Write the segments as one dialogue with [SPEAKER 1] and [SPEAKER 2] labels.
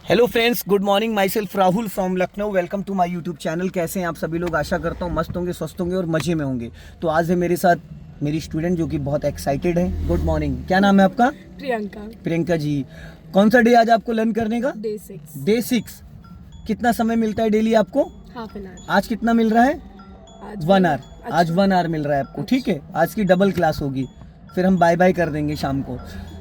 [SPEAKER 1] Hello friends, good morning. Myself Rahul from Lucknow. Welcome to my YouTube channel. कैसे हैं आप सभी लोग? आशा करता हूँ मस्त होंगे, स्वस्थ होंगे और मज़े में होंगे। तो आज है मेरे साथ मेरी स्टूडेंट जो कि बहुत एक्साइटेड है। गुड मॉर्निंग, क्या नाम है आपका?
[SPEAKER 2] प्रियंका।
[SPEAKER 1] प्रियंका जी, कौन सा डे आज आपको लर्न करने का?
[SPEAKER 2] डे 6।
[SPEAKER 1] डे 6। कितना समय मिलता है डेली आपको?
[SPEAKER 2] Half an hour.
[SPEAKER 1] आज कितना मिल रहा है?
[SPEAKER 2] आज
[SPEAKER 1] 1 आवर।
[SPEAKER 2] अच्छा।
[SPEAKER 1] आज 1 आवर मिल रहा है आपको, ठीक है। आज की डबल क्लास होगी, फिर हम बाय बाय कर देंगे शाम को।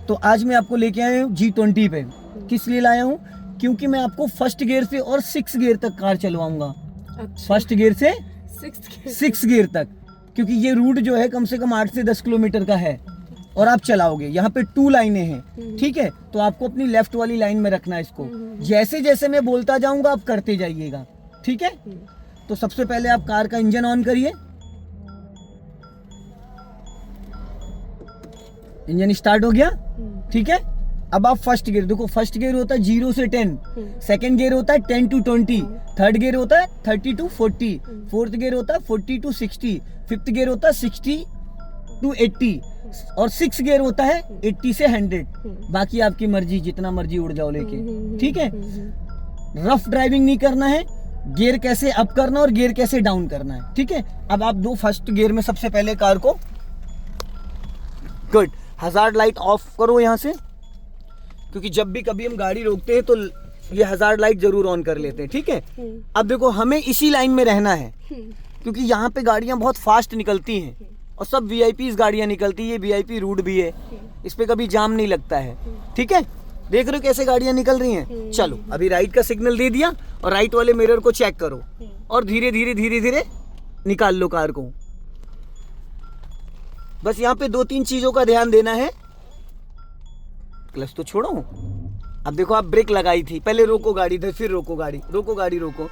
[SPEAKER 1] तो आज मैं आपको लेके आया हूँ G20 पे। किस लिए लाया हूँ? क्योंकि मैं आपको फर्स्ट गियर से और 6 गियर तक कार चलवाऊंगा।
[SPEAKER 2] अच्छा।
[SPEAKER 1] फर्स्ट गियर से
[SPEAKER 2] 6
[SPEAKER 1] गियर तक, क्योंकि ये रूट जो है कम से कम 8 से 10 किलोमीटर का है और आप चलाओगे। यहाँ पे 2 लाइनें हैं, ठीक है। तो आपको अपनी लेफ्ट वाली लाइन में रखना है इसको। जैसे जैसे मैं बोलता जाऊंगा आप करते जाइएगा, ठीक है। तो सबसे पहले आप कार का इंजन ऑन करिए। इंजन स्टार्ट हो गया, ठीक है। अब आप फर्स्ट गियर देखो। फर्स्ट गियर होता है 0 से 10, सेकंड गियर होता है 10 to 20, थर्ड गियर होता है 30 to 40, फोर्थ गियर होता है 40 to 60, फिफ्थ गियर होता है 60 to 80 और 6 गियर होता है 80 से 100। बाकी आपकी मर्जी, जितना मर्जी उड़ जाओ लेके, ठीक है। रफ ड्राइविंग नहीं करना है। गियर कैसे अप करना और गियर कैसे डाउन करना है, ठीक है। अब आप दो फर्स्ट गियर में सबसे पहले कार को, गुड, हजार्ड लाइट ऑफ करो यहाँ से, क्योंकि जब भी कभी हम गाड़ी रोकते हैं तो ये हजार्ड लाइट जरूर ऑन कर लेते हैं, ठीक है। अब देखो, हमें इसी लाइन में रहना है, क्योंकि यहाँ पे गाड़ियाँ बहुत फास्ट निकलती हैं और सब वीआईपीज़ गाड़ियाँ निकलती है। ये वीआईपी रूट भी है, इस पे कभी जाम नहीं लगता है, ठीक है। देख रहे हो कैसे गाड़ियाँ निकल रही हैं। चलो, अभी राइट का सिग्नल दे दिया और राइट वाले मिरर को चेक करो और धीरे धीरे धीरे धीरे निकाल लो कार को। बस यहाँ पे 2-3 चीजों का ध्यान देना है। क्लच तो छोड़ो। अब देखो, आप ब्रेक लगाई थी, पहले रोको गाड़ी, फिर रोको गाड़ी, रोको गाड़ी, रोको।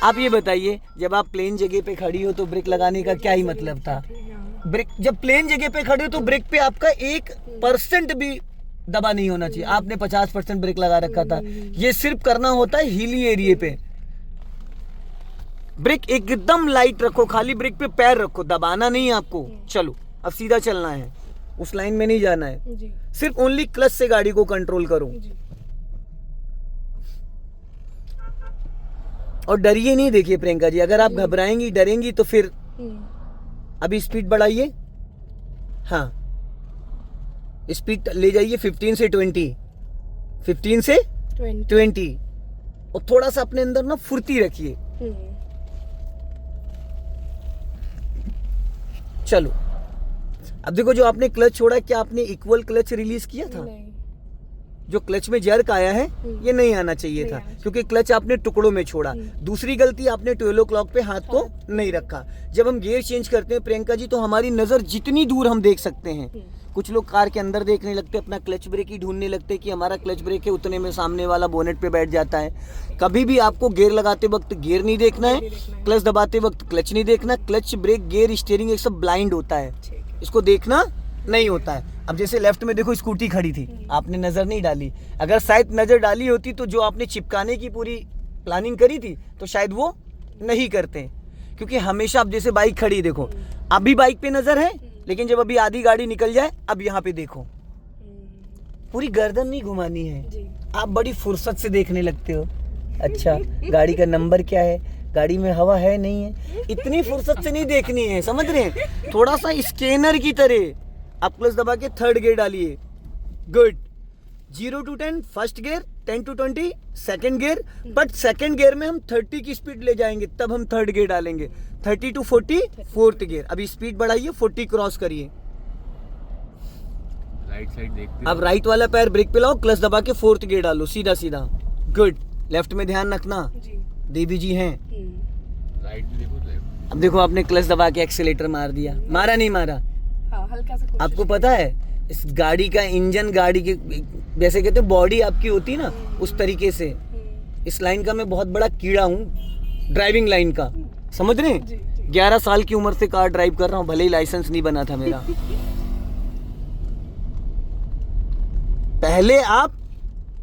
[SPEAKER 1] आप ये बताइए, जब आप प्लेन जगह पे खड़ी हो तो ब्रेक लगाने का क्या ही मतलब था? ब्रेक, जब प्लेन जगह पे खड़े हो तो ब्रेक पे आपका 1% भी दबा नहीं होना चाहिए। आपने 50% ब्रेक लगा रखा था। ये सिर्फ करना होता है हिली एरिया पे। ब्रेक एकदम लाइट रखो, खाली ब्रेक पे पैर रखो, दबाना नहीं है आपको। चलो, अब सीधा चलना है, उस लाइन में नहीं जाना है। सिर्फ ओनली क्लच से गाड़ी को कंट्रोल करो और डरिए नहीं। देखिए प्रियंका जी, अगर आप घबराएंगी, डरेंगी तो फिर अभी स्पीड बढ़ाइए। हाँ, स्पीड ले जाइए 15 से 20, 15 से 20 और थोड़ा सा अपने अंदर ना फुर्ती रखिए। चलो, अब देखो, जो आपने क्लच छोड़ा, क्या आपने इक्वल क्लच रिलीज किया था?
[SPEAKER 2] नहीं।
[SPEAKER 1] जो क्लच में जर्क आया है, ये नहीं आना चाहिए था, क्योंकि क्लच आपने टुकड़ों में छोड़ा। दूसरी गलती, आपने 12 o'clock पे हाथ को नहीं रखा। जब हम गियर चेंज करते हैं प्रियंका जी, तो हमारी नजर जितनी दूर हम देख सकते हैं, कुछ लोग कार के अंदर देखने लगते, अपना क्लच ब्रेक ही ढूंढने लगते कि हमारा क्लच ब्रेक है, उतने में सामने वाला बोनेट पे बैठ जाता है। कभी भी आपको गियर लगाते वक्त गियर नहीं देखना है, क्लच दबाते वक्त क्लच नहीं देखना। क्लच, ब्रेक, गियर, स्टीयरिंग, ये सब ब्लाइंड होता है, इसको देखना नहीं होता है। अब जैसे लेफ्ट में देखो स्कूटी खड़ी थी, आपने नजर नहीं डाली। अगर शायद नजर डाली होती तो जो आपने चिपकाने की पूरी प्लानिंग करी थी तो शायद वो नहीं करते, क्योंकि हमेशा, अब जैसे बाइक खड़ी, देखो अभी बाइक पे नजर है, लेकिन जब अभी आधी गाड़ी निकल जाए, अब यहाँ पे देखो, पूरी गर्दन नहीं घुमानी है। आप बड़ी फुर्सत से देखने लगते हो। अच्छा, गाड़ी का नंबर क्या है, गाड़ी में हवा है नहीं है, इतनी फुर्सत से नहीं देखनी है, समझ रहे हैं। थोड़ा सा स्कैनर की तरह आप क्लच दबा के थर्ड गियर डालिए। Good. 0 to 10 first gear, 10 to 20 second gear, but second gear में हम 30 की स्पीड ले जाएंगे, तब हम थर्ड गियर डालेंगे। 30 to 40 फोर्थ गियर। अभी स्पीड बढ़ाइए, 40 क्रॉस करिए।
[SPEAKER 3] राइट साइड देखते,
[SPEAKER 1] अब राइट वाला पैर ब्रेक पे लाओ, क्लच दबा के फोर्थ गियर डालो, सीधा सीधा। गुड। लेफ्ट में ध्यान रखना, देवी जी हैं।
[SPEAKER 3] राइट भी देखो, लेफ्ट।
[SPEAKER 1] अब देखो, आपने क्लच दबा के एक्सीलेटर मार दिया, मारा नहीं मारा?
[SPEAKER 2] हाँ, हल्का सा।
[SPEAKER 1] आपको पता है, इस गाड़ी का इंजन, गाड़ी के जैसे कहते हैं बॉडी आपकी होती है ना, उस तरीके से इस लाइन का मैं बहुत बड़ा कीड़ा हूँ, ड्राइविंग लाइन का, समझ रहे हैं। 11 साल की उम्र से कार ड्राइव कर रहा हूँ, भले ही लाइसेंस नहीं बना था मेरा। पहले आप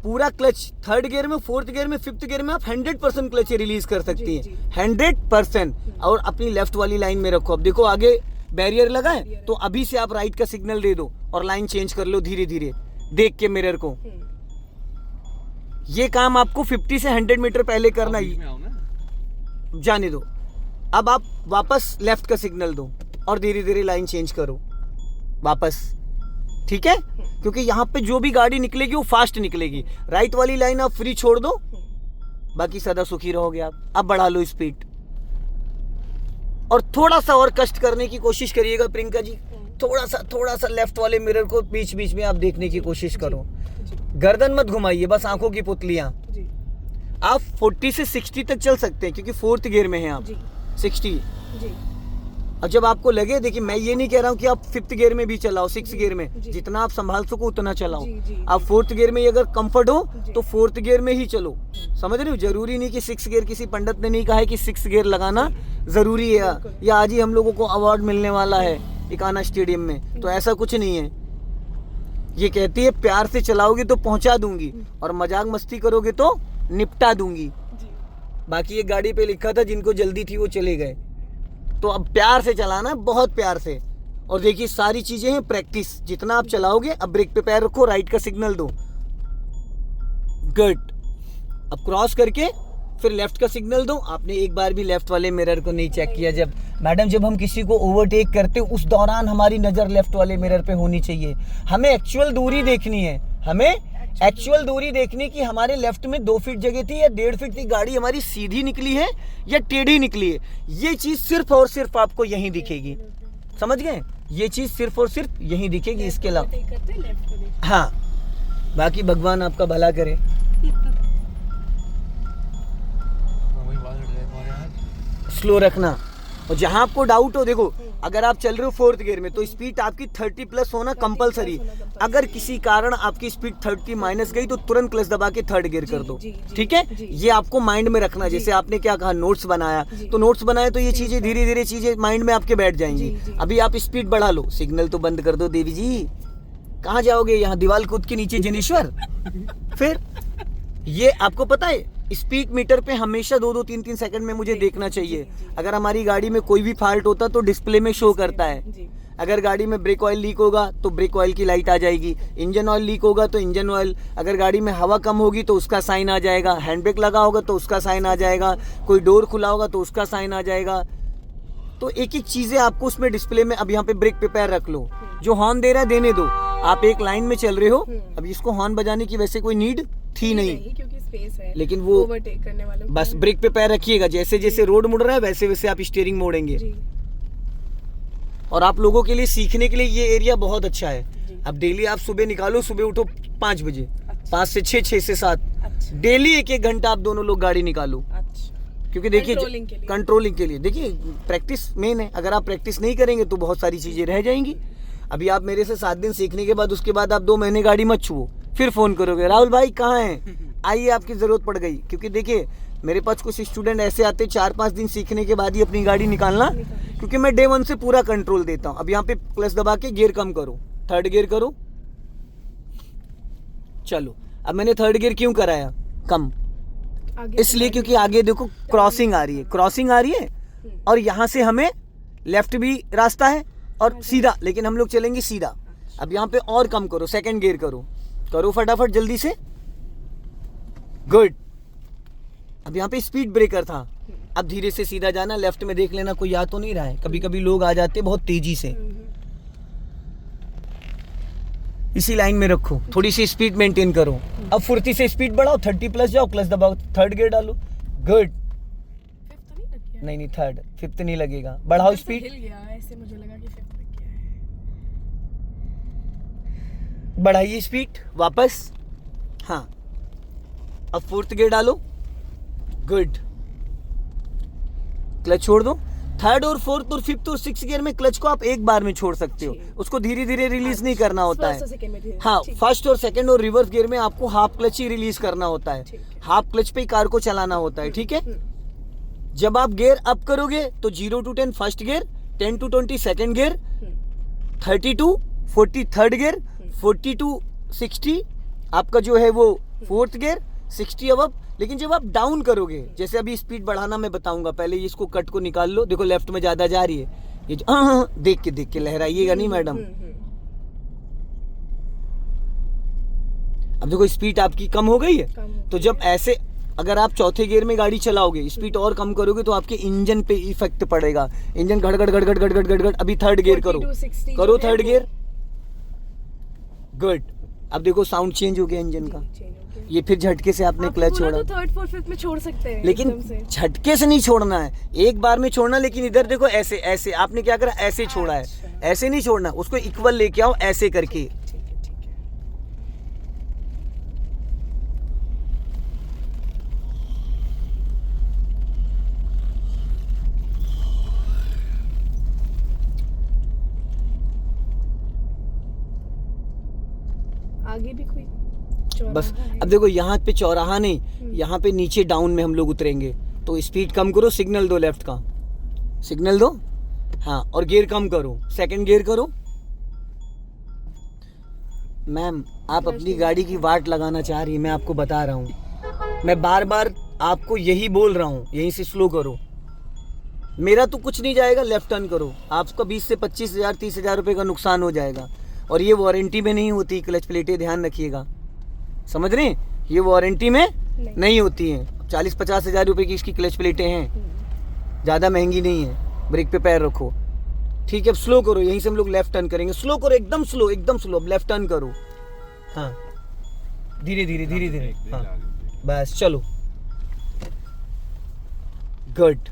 [SPEAKER 1] पूरा क्लच, थर्ड गियर में, फोर्थ गियर में, फिफ्थ गियर में आप 100% क्लच रिलीज कर सकती हैं, 100%। और अपनी लेफ्ट वाली लाइन में रखो। अब देखो, आगे बैरियर लगा है, तो अभी से आप राइट का सिग्नल दे दो और लाइन चेंज कर लो धीरे धीरे, देख के मिरर को। ये काम आपको 50 से 100 मीटर पहले करना
[SPEAKER 3] बीच
[SPEAKER 1] ही
[SPEAKER 3] में आओ ना।
[SPEAKER 1] जाने दो। अब आप वापस लेफ्ट का सिग्नल दो और धीरे धीरे लाइन चेंज करो वापस, ठीक है? क्योंकि यहाँ पे जो भी गाड़ी निकलेगी वो फास्ट निकलेगी। राइट वाली लाइन आप फ्री छोड़ दो, बाकी सदा सुखी रहोगे आप। अब बढ़ा लो स्पीड और थोड़ा सा और कष्ट करने की कोशिश करिएगा प्रियंका जी। थोड़ा सा लेफ्ट वाले मिरर को बीच बीच में आप देखने की कोशिश करो। गर्दन मत घुमाइए, बस आंखों की पुतलियां।
[SPEAKER 2] जी
[SPEAKER 1] आप 40 से 60 तक चल सकते हैं क्योंकि 4th गियर में हैं आप।
[SPEAKER 2] जी
[SPEAKER 1] 60।
[SPEAKER 2] जी
[SPEAKER 1] और जब आपको लगे, देखिए मैं ये नहीं कह रहा हूँ कि आप 5th गियर में भी चलाओ, 6th गियर में,
[SPEAKER 2] जी।
[SPEAKER 1] जितना आप संभाल सको उतना चलाओ।
[SPEAKER 2] जी, जी,
[SPEAKER 1] आप 4th गियर में अगर कंफर्ट हो
[SPEAKER 2] जी।
[SPEAKER 1] तो 4th गियर में ही चलो। समझ रहे हो? जरूरी नहीं कि 6th गियर, किसी पंडित ने नहीं कहा है कि 6th गियर लगाना जरूरी है
[SPEAKER 2] बिल्कुल।
[SPEAKER 1] या आज ही हम लोगों को अवार्ड मिलने वाला है इकाना स्टेडियम में, तो ऐसा कुछ नहीं है। ये कहती है प्यार से चलाओगे तो पहुंचा दूंगी और मजाक मस्ती करोगे तो निपटा दूंगी।
[SPEAKER 2] जी
[SPEAKER 1] बाकी ये गाड़ी पे लिखा था जिनको जल्दी थी वो चले गए। तो अब प्यार से चलाना, बहुत प्यार से। और देखिए सारी चीजें हैं प्रैक्टिस, जितना आप चलाओगे। अब ब्रेक पे पैर रखो, राइट का सिग्नल दो, गुड। अब क्रॉस करके फिर लेफ्ट का सिग्नल दो। आपने एक बार भी लेफ्ट वाले मिरर को नहीं चेक किया। जब मैडम, जब हम किसी को ओवरटेक करते उस दौरान हमारी नजर लेफ्ट वाले मिरर पे होनी चाहिए। हमें एक्चुअल दूरी देखनी है, हमें एक्चुअल दूरी देखनी कि हमारे लेफ्ट में 2 फीट जगह थी या 1.5 फीट थी, गाड़ी हमारी सीधी निकली है या टेढ़ी निकली है। ये चीज सिर्फ और सिर्फ आपको यहीं दिखेगी। समझ गए? ये चीज सिर्फ और सिर्फ यहीं दिखेगी, इसके अलावा।
[SPEAKER 2] करते हैं लेफ्ट को देख।
[SPEAKER 1] हाँ, बाकी भगवान आपका भला करे।
[SPEAKER 3] वही बात है हमारे यहाँ।
[SPEAKER 1] स्लो रखना। और जहां आपको डाउट हो, देखो अगर आप चल रहे हो 4th गियर में तो स्पीड आपकी 30 प्लस होना कंपलसरी। अगर किसी कारण आपकी स्पीड 30 माइनस गई तो तुरंत क्लच दबा के 3rd गियर कर दो,
[SPEAKER 2] जी, जी,
[SPEAKER 1] ठीक है?
[SPEAKER 2] जी।
[SPEAKER 1] ये आपको माइंड में रखना। जैसे आपने क्या कहा, नोट्स बनाया,
[SPEAKER 2] जी।
[SPEAKER 1] तो नोट्स बनाए तो ये चीजें धीरे धीरे चीजें माइंड में आपके बैठ जाएंगी।
[SPEAKER 2] जी, जी।
[SPEAKER 1] अभी आप स्पीड बढ़ा लो, सिग्नल तो बंद कर दो देवी जी। कहाँ जाओगे? यहाँ दीवार कूद के नीचे जनेश्वर। फिर ये आपको पता है, स्पीड मीटर पे हमेशा 2-2, 3-3 सेकंड में मुझे देखना चाहिए। अगर हमारी गाड़ी में कोई भी फॉल्ट होता तो डिस्प्ले में शो करता है।
[SPEAKER 2] जी
[SPEAKER 1] अगर गाड़ी में ब्रेक ऑयल लीक होगा तो ब्रेक ऑयल की लाइट आ जाएगी, इंजन ऑयल लीक होगा तो इंजन ऑयल, अगर गाड़ी में हवा कम होगी तो उसका साइन आ जाएगा, हैंड ब्रेक लगा होगा तो उसका साइन आ जाएगा, कोई डोर खुला होगा तो उसका साइन आ जाएगा। तो एक एक चीजें आपको उसमें डिस्प्ले में। अब यहाँ पे ब्रेक पे पैर रख लो, जो हॉर्न दे रहा है देने दो। आप एक लाइन में चल रहे हो, अब इसको हॉर्न बजाने की वैसे कोई नीड थी नहीं,
[SPEAKER 2] क्योंकि स्पेस है,
[SPEAKER 1] लेकिन वो
[SPEAKER 2] ओवरटेक करने वालों को।
[SPEAKER 1] बस ब्रेक पे पैर रखिएगा। जैसे जैसे रोड मुड़ रहा है वैसे वैसे आप स्टीयरिंग मोड़ेंगे।
[SPEAKER 2] जी
[SPEAKER 1] और आप लोगों के लिए सीखने के लिए ये एरिया बहुत अच्छा है।
[SPEAKER 2] जी।
[SPEAKER 1] अब डेली आप सुबह निकालो, सुबह उठो 5 बजे,
[SPEAKER 2] अच्छा।
[SPEAKER 1] 5 से 6, 6 से 7,
[SPEAKER 2] अच्छा
[SPEAKER 1] डेली 1-1 घंटा आप दोनों लोग गाड़ी निकालो।
[SPEAKER 2] अच्छा
[SPEAKER 1] क्योंकि देखिए
[SPEAKER 2] Controlling के लिए।
[SPEAKER 1] कंट्रोलिंग के लिए देखिए प्रैक्टिस मेन है। अगर आप प्रैक्टिस नहीं करेंगे तो बहुत सारी चीजें रह जाएंगी। अभी आप मेरे से 7 दिन सीखने के बाद उसके बाद आप 2 महीने गाड़ी मत छुओ, फिर फोन करोगे राहुल भाई कहाँ हैं, आइए आपकी जरूरत पड़ गई। क्योंकि देखिए मेरे पास कुछ स्टूडेंट ऐसे आते 4-5 दिन सीखने के बाद ही अपनी गाड़ी निकालना, क्योंकि मैं डे 1 से पूरा कंट्रोल देता हूँ। अब यहाँ पे क्लच दबा के गियर कम करो, 3rd गियर करो, चलो। अब मैंने 3rd गियर क्यों कराया कम?
[SPEAKER 2] आगे
[SPEAKER 1] इसलिए क्योंकि आगे देखो क्रॉसिंग आ रही है, क्रॉसिंग आ रही है और यहाँ से हमें लेफ्ट भी रास्ता है और सीधा, लेकिन हम लोग चलेंगे सीधा। अब यहाँ पे और कम करो, 2nd गियर करो, करो फटाफट जल्दी से, गुड। अब यहाँ पे स्पीड ब्रेकर था, अब धीरे से सीधा जाना, लेफ्ट में देख लेना कोई आ तो नहीं रहा है। कभी कभी लोग आ जाते बहुत तेजी से, इसी लाइन में रखो, थोड़ी सी स्पीड मेंटेन करो। अब फुर्ती से स्पीड बढ़ाओ, 30 प्लस जाओ, क्लच दबाओ, 3rd गियर डालो, गुड।
[SPEAKER 2] फिफ्थ तो नहीं लग गया?
[SPEAKER 1] नहीं 3rd, 5th नहीं लगेगा, बढ़ाओ
[SPEAKER 2] ऐसे
[SPEAKER 1] स्पीड,
[SPEAKER 2] हिल गया, ऐसे मुझे लगा कि फिफ्थ लग गया है।
[SPEAKER 1] बढ़ाइए स्पीड वापस, हाँ। अब 4th गियर डालो, गुड। क्लच छोड़ दो। 3rd और 4th और 5th और 6th गियर में क्लच को आप एक बार में छोड़ सकते हो,
[SPEAKER 2] ठीक।
[SPEAKER 1] उसको धीरे धीरे रिलीज नहीं करना होता
[SPEAKER 2] First और
[SPEAKER 1] है।
[SPEAKER 2] second में धीरे-
[SPEAKER 1] हाँ,
[SPEAKER 2] ठीक।
[SPEAKER 1] 1st और 2nd और रिवर्स गियर में आपको हाफ क्लच ही रिलीज करना होता है,
[SPEAKER 2] ठीक है।
[SPEAKER 1] हाफ क्लच पे ही कार को चलाना होता है, ठीक है। जब आप गियर अप करोगे तो 0 to 10 first gear, 10 to 20 second gear, 30 to 40 third gear, 40 to 60 आपका जो है वो 4th गियर, 60 अब। लेकिन जब आप डाउन करोगे, जैसे अभी स्पीड बढ़ाना मैं बताऊंगा, पहले इसको कट को निकाल लो, देखो लेफ्ट में ज्यादा जा रही है ये जो, देख के लहराइएगा नहीं मैडम। अब देखो स्पीड आपकी कम हो गई है,
[SPEAKER 2] कम हो
[SPEAKER 1] तो
[SPEAKER 2] गई
[SPEAKER 1] जब ऐसे अगर आप चौथे गियर में गाड़ी चलाओगे, स्पीड और कम करोगे तो आपके इंजन पे इफेक्ट पड़ेगा। इंजन घड़ घड़ घड़ घड़ घड़ घड़ घड़ घड़। अभी थर्ड गियर करो,
[SPEAKER 2] 42, 60
[SPEAKER 1] करो
[SPEAKER 2] जो है
[SPEAKER 1] थर्ड
[SPEAKER 2] वो-
[SPEAKER 1] गियर, गुड। अब देखो साउंड चेंज हो गया इंजन का।
[SPEAKER 2] चेंज हो गया।
[SPEAKER 1] ये फिर झटके से आपने
[SPEAKER 2] आपने
[SPEAKER 1] क्लच
[SPEAKER 2] बोला
[SPEAKER 1] छोड़ा,
[SPEAKER 2] तो थर्ड फोर्थ फिफ्थ में छोड़ सकते हैं
[SPEAKER 1] लेकिन
[SPEAKER 2] एकदम से।
[SPEAKER 1] झटके से नहीं छोड़ना है, एक बार में छोड़ना। लेकिन इधर देखो ऐसे ऐसे आपने क्या करा, ऐसे छोड़ा है,
[SPEAKER 2] अच्छा।
[SPEAKER 1] ऐसे नहीं छोड़ना, उसको इक्वल लेके आओ ऐसे करके।
[SPEAKER 2] ठीक है, ठीक है। आगे भी कोई
[SPEAKER 1] बस
[SPEAKER 2] चौराहा है?
[SPEAKER 1] अब देखो यहाँ पे चौराहा नहीं,
[SPEAKER 2] हम्म।
[SPEAKER 1] यहाँ पे नीचे डाउन में हम लोग उतरेंगे, तो स्पीड कम करो, सिग्नल दो लेफ्ट का, सिग्नल दो, हाँ, और गियर कम करो, सेकंड गियर करो। मैम आप अपनी गाड़ी की वाट लगाना चाह रही है, मैं आपको बता रहा हूँ, मैं बार बार आपको यही बोल रहा हूँ, यहीं से स्लो करो। मेरा तो कुछ नहीं जाएगा, लेफ्ट टर्न करो, आपका 20 से 25,000 30,000 रुपये का नुकसान हो जाएगा। और ये वारंटी में नहीं होती क्लच प्लेटें, ध्यान रखिएगा, समझ रहे हैं, ये वारंटी में नहीं होती हैं। 40-50 हज़ार रुपये की इसकी क्लच प्लेटें हैं, ज़्यादा महंगी नहीं है। ब्रेक पे पैर रखो, ठीक है। अब स्लो करो, यहीं से हम लोग लेफ्ट टर्न करेंगे, स्लो करो, एकदम स्लो, एकदम स्लो। अब लेफ्ट टर्न करो, हाँ, धीरे धीरे धीरे धीरे, हाँ, बस चलो, गुड।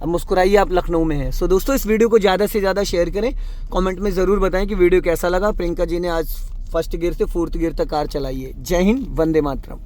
[SPEAKER 1] अब मुस्कुराइए, आप लखनऊ में हैं। सो दोस्तों, इस वीडियो को ज़्यादा से ज़्यादा शेयर करें, कमेंट में ज़रूर बताएं कि वीडियो कैसा लगा। प्रियंका जी ने आज फर्स्ट गियर से फोर्थ गियर तक कार चलाई है। जय हिंद, वंदे मातरम।